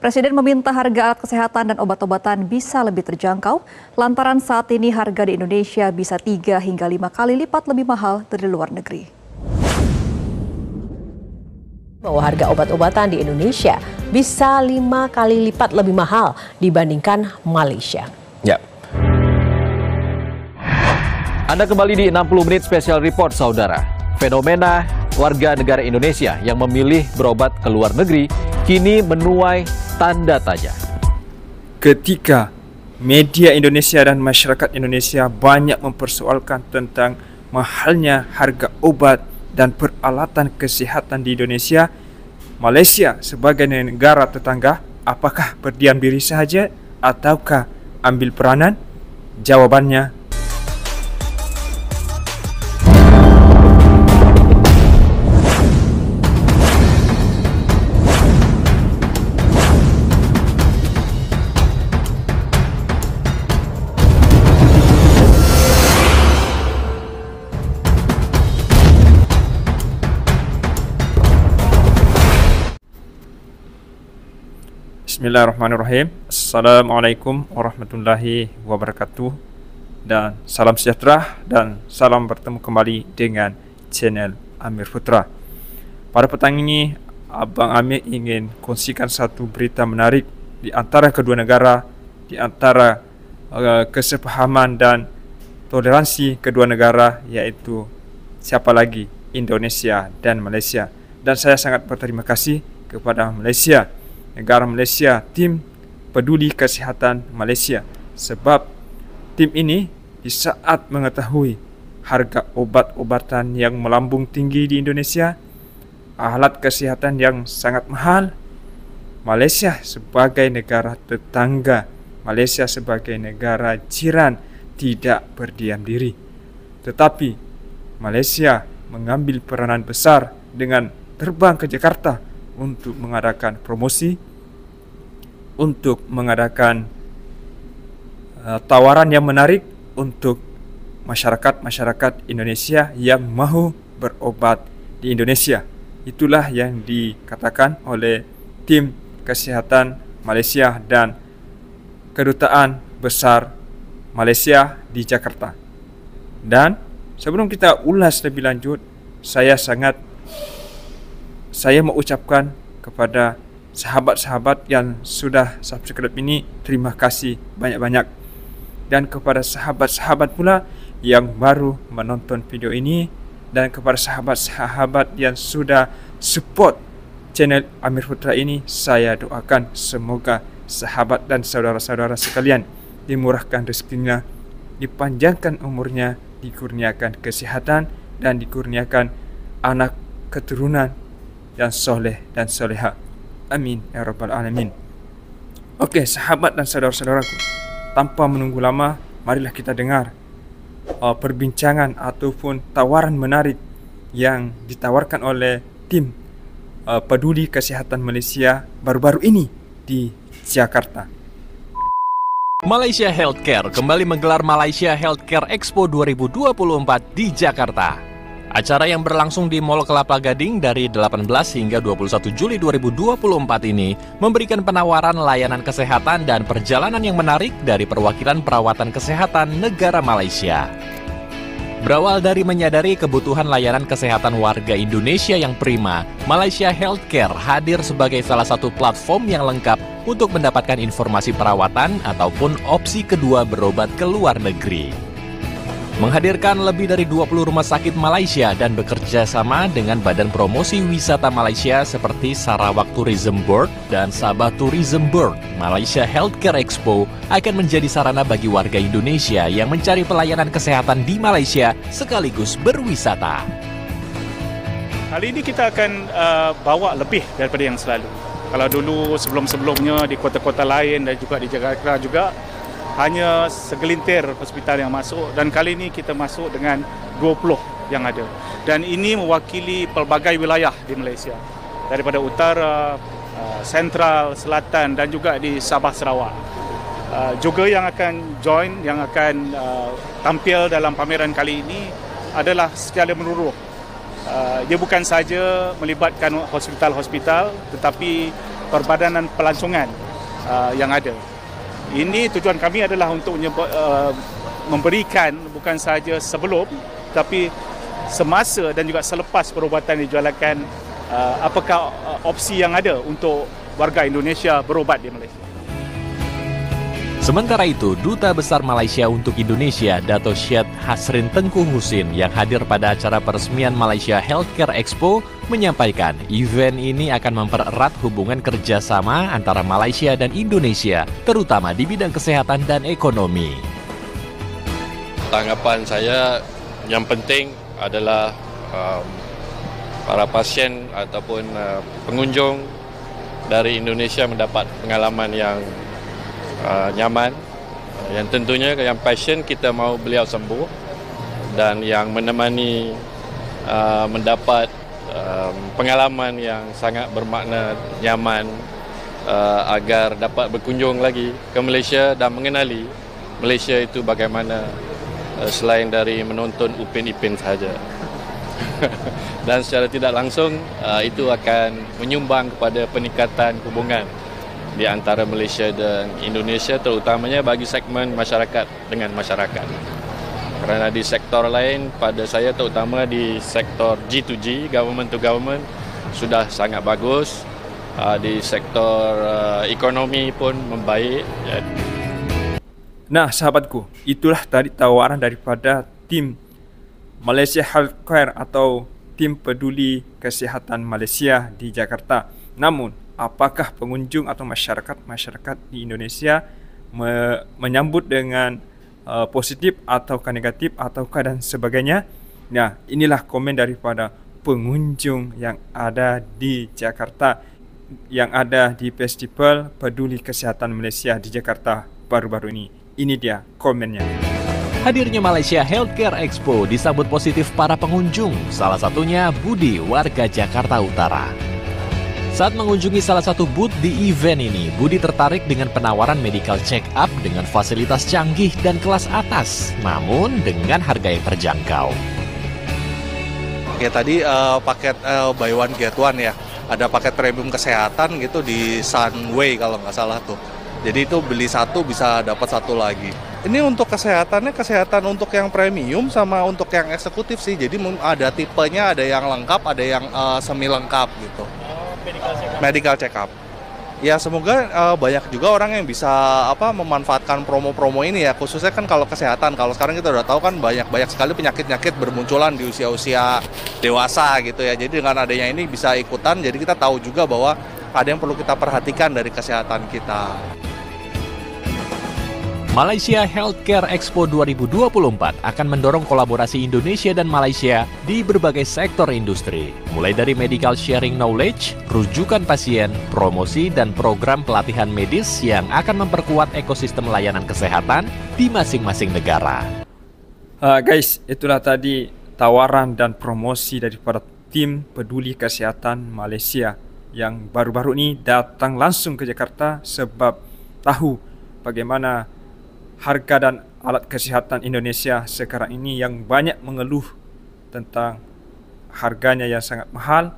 Presiden meminta harga alat kesehatan dan obat-obatan bisa lebih terjangkau, lantaran saat ini harga di Indonesia bisa 3 hingga 5 kali lipat lebih mahal dari luar negeri. Bahwa harga obat-obatan di Indonesia bisa 5 kali lipat lebih mahal dibandingkan Malaysia. Ya. Anda kembali di 60 menit special report, saudara. Fenomena warga negara Indonesia yang memilih berobat ke luar negeri kini menuai tanda tanya. Ketika media Indonesia dan masyarakat Indonesia banyak mempersoalkan tentang mahalnya harga obat dan peralatan kesihatan di Indonesia, Malaysia sebagai negara tetangga, apakah berdiam diri saja ataukah ambil peranan? Jawabannya Bismillahirrahmanirrahim. Assalamualaikum warahmatullahi wabarakatuh. Dan salam sejahtera dan salam bertemu kembali dengan channel Amir Putra. Pada petang ini, Abang Amir ingin kongsikan satu berita menarik di antara kedua negara, di antara kesepahaman dan toleransi kedua negara, yaitu siapa lagi? Indonesia dan Malaysia. Dan saya sangat berterima kasih kepada Malaysia, negara Malaysia, tim peduli kesihatan Malaysia, sebab tim ini di saat mengetahui harga obat-obatan yang melambung tinggi di Indonesia, alat kesihatan yang sangat mahal, Malaysia sebagai negara tetangga, Malaysia sebagai negara jiran tidak berdiam diri, tetapi Malaysia mengambil peranan besar dengan terbang ke Jakarta untuk mengadakan promosi, untuk mengadakan tawaran yang menarik untuk masyarakat-masyarakat Indonesia yang mahu berobat di Indonesia. Itulah yang dikatakan oleh tim kesehatan Malaysia dan Kedutaan Besar Malaysia di Jakarta. Dan sebelum kita ulas lebih lanjut, saya mau ucapkan kepada sahabat-sahabat yang sudah subscribe ini, terima kasih banyak-banyak. Dan kepada sahabat-sahabat pula yang baru menonton video ini, dan kepada sahabat-sahabat yang sudah support channel Amir Putra ini, saya doakan semoga sahabat dan saudara-saudara sekalian dimurahkan rezekinya, dipanjangkan umurnya, dikurniakan kesehatan, dan dikurniakan anak keturunan yang soleh dan soleha. Amin ya rabbal alamin. Oke, sahabat dan saudara-saudaraku, tanpa menunggu lama, marilah kita dengar perbincangan ataupun tawaran menarik yang ditawarkan oleh tim peduli kesehatan Malaysia baru-baru ini di Jakarta. Malaysia Healthcare kembali menggelar Malaysia Healthcare Expo 2024 di Jakarta. Acara yang berlangsung di Mall Kelapa Gading dari 18 hingga 21 Juli 2024 ini memberikan penawaran layanan kesehatan dan perjalanan yang menarik dari perwakilan perawatan kesehatan negara Malaysia. Berawal dari menyadari kebutuhan layanan kesehatan warga Indonesia yang prima, Malaysia Healthcare hadir sebagai salah satu platform yang lengkap untuk mendapatkan informasi perawatan ataupun opsi kedua berobat ke luar negeri. Menghadirkan lebih dari 20 rumah sakit Malaysia dan bekerja sama dengan Badan Promosi Wisata Malaysia seperti Sarawak Tourism Board dan Sabah Tourism Board, Malaysia Healthcare Expo akan menjadi sarana bagi warga Indonesia yang mencari pelayanan kesehatan di Malaysia sekaligus berwisata. Kali ini kita akan bawa lebih daripada yang selalu. Kalau dulu sebelum-sebelumnya di kota-kota lain dan juga di Jakarta juga, hanya segelintir hospital yang masuk, dan kali ini kita masuk dengan 20 yang ada. Dan ini mewakili pelbagai wilayah di Malaysia, daripada utara, sentral, selatan dan juga di Sabah Sarawak. Juga yang akan join, yang akan tampil dalam pameran kali ini adalah secara menyeluruh. Dia bukan saja melibatkan hospital-hospital, tetapi perbadanan pelancongan yang ada. Ini tujuan kami adalah untuk memberikan bukan sahaja sebelum tapi semasa dan juga selepas perubatan dijalankan, apakah opsi yang ada untuk warga Indonesia berobat di Malaysia. Sementara itu, Duta Besar Malaysia untuk Indonesia, Dato' Syed Hasrin Tengku Husin, yang hadir pada acara peresmian Malaysia Healthcare Expo, menyampaikan event ini akan mempererat hubungan kerjasama antara Malaysia dan Indonesia, terutama di bidang kesehatan dan ekonomi. Tanggapan saya yang penting adalah para pasien ataupun pengunjung dari Indonesia mendapat pengalaman yang nyaman, yang tentunya yang pasien kita mahu beliau sembuh, dan yang menemani mendapat pengalaman yang sangat bermakna, nyaman, agar dapat berkunjung lagi ke Malaysia dan mengenali Malaysia itu bagaimana selain dari menonton Upin Ipin sahaja. Dan secara tidak langsung itu akan menyumbang kepada peningkatan hubungan di antara Malaysia dan Indonesia, terutamanya bagi segmen masyarakat dengan masyarakat. Kerana di sektor lain, pada saya terutama di sektor G2G, government to government, sudah sangat bagus. Di sektor ekonomi pun membaik. Nah, sahabatku, itulah tadi tawaran daripada tim Malaysia Healthcare atau tim peduli kesihatan Malaysia di Jakarta. Namun, apakah pengunjung atau masyarakat di Indonesia menyambut dengan positif ataukah negatif ataukah dan sebagainya? Nah, inilah komen daripada pengunjung yang ada di Jakarta, yang ada di Festival Peduli Kesihatan Malaysia di Jakarta baru-baru ini. Ini dia komennya. Hadirnya Malaysia Healthcare Expo disambut positif para pengunjung, salah satunya Budi, warga Jakarta Utara. Saat mengunjungi salah satu booth di event ini, Budi tertarik dengan penawaran medical check-up dengan fasilitas canggih dan kelas atas, namun dengan harga yang terjangkau. Oke, tadi paket buy one get one ya, ada paket premium kesehatan gitu di Sunway kalau nggak salah tuh. Jadi itu beli satu bisa dapat satu lagi. Ini untuk kesehatannya, kesehatan untuk yang premium sama untuk yang eksekutif sih. Jadi ada tipenya, ada yang lengkap, ada yang semi lengkap gitu. Medical check up. Ya semoga banyak juga orang yang bisa memanfaatkan promo-promo ini ya, khususnya kan kalau kesehatan. Kalau sekarang kita udah tahu kan banyak sekali penyakit-penyakit bermunculan di usia-usia dewasa gitu ya. Jadi dengan adanya ini bisa ikutan, jadi kita tahu juga bahwa ada yang perlu kita perhatikan dari kesehatan kita. Malaysia Healthcare Expo 2024 akan mendorong kolaborasi Indonesia dan Malaysia di berbagai sektor industri, mulai dari medical sharing knowledge, rujukan pasien, promosi, dan program pelatihan medis yang akan memperkuat ekosistem layanan kesehatan di masing-masing negara. Guys, itulah tadi tawaran dan promosi daripada tim peduli kesehatan Malaysia yang baru-baru ini datang langsung ke Jakarta sebab tahu bagaimana harga dan alat kesihatan Indonesia sekarang ini yang banyak mengeluh tentang harganya yang sangat mahal,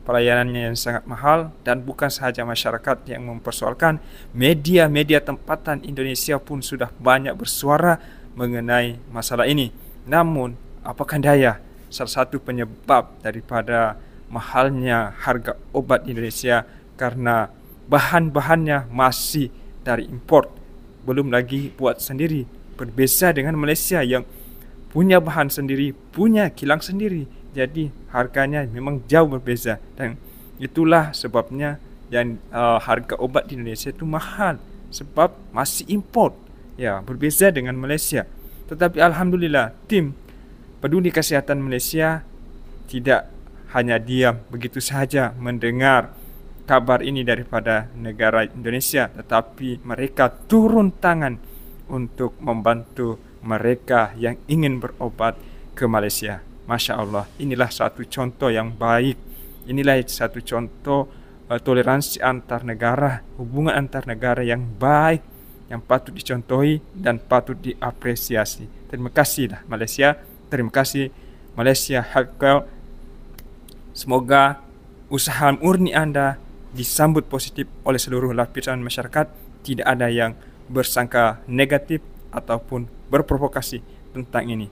pelayanannya yang sangat mahal, dan bukan sahaja masyarakat yang mempersoalkan, media-media tempatan Indonesia pun sudah banyak bersuara mengenai masalah ini. Namun, apakah daya, salah satu penyebab daripada mahalnya harga obat di Indonesia karena bahan-bahannya masih dari import. Belum lagi buat sendiri. Berbeza dengan Malaysia yang punya bahan sendiri, punya kilang sendiri. Jadi harganya memang jauh berbeza. Dan itulah sebabnya yang harga obat di Indonesia itu mahal. Sebab masih import. Ya, berbeza dengan Malaysia. Tetapi alhamdulillah, tim peduli kesihatan Malaysia tidak hanya diam begitu saja mendengar kabar ini daripada negara Indonesia, tetapi mereka turun tangan untuk membantu mereka yang ingin berobat ke Malaysia. Masya Allah, inilah satu contoh yang baik. Inilah satu contoh toleransi antar negara, hubungan antar negara yang baik, yang patut dicontohi dan patut diapresiasi. Terima kasihlah Malaysia, terima kasih Malaysia Healthcare. Semoga usaha murni Anda disambut positif oleh seluruh lapisan masyarakat. Tidak ada yang bersangka negatif ataupun berprovokasi tentang ini.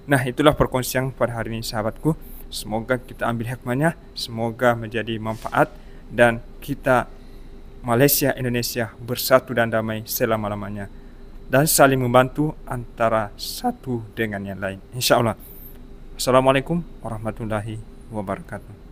Nah, itulah perkongsian pada hari ini sahabatku. Semoga kita ambil hikmahnya, semoga menjadi manfaat dan kita Malaysia Indonesia bersatu dan damai selama-lamanya dan saling membantu antara satu dengan yang lain. InsyaAllah. Assalamualaikum warahmatullahi wabarakatuh.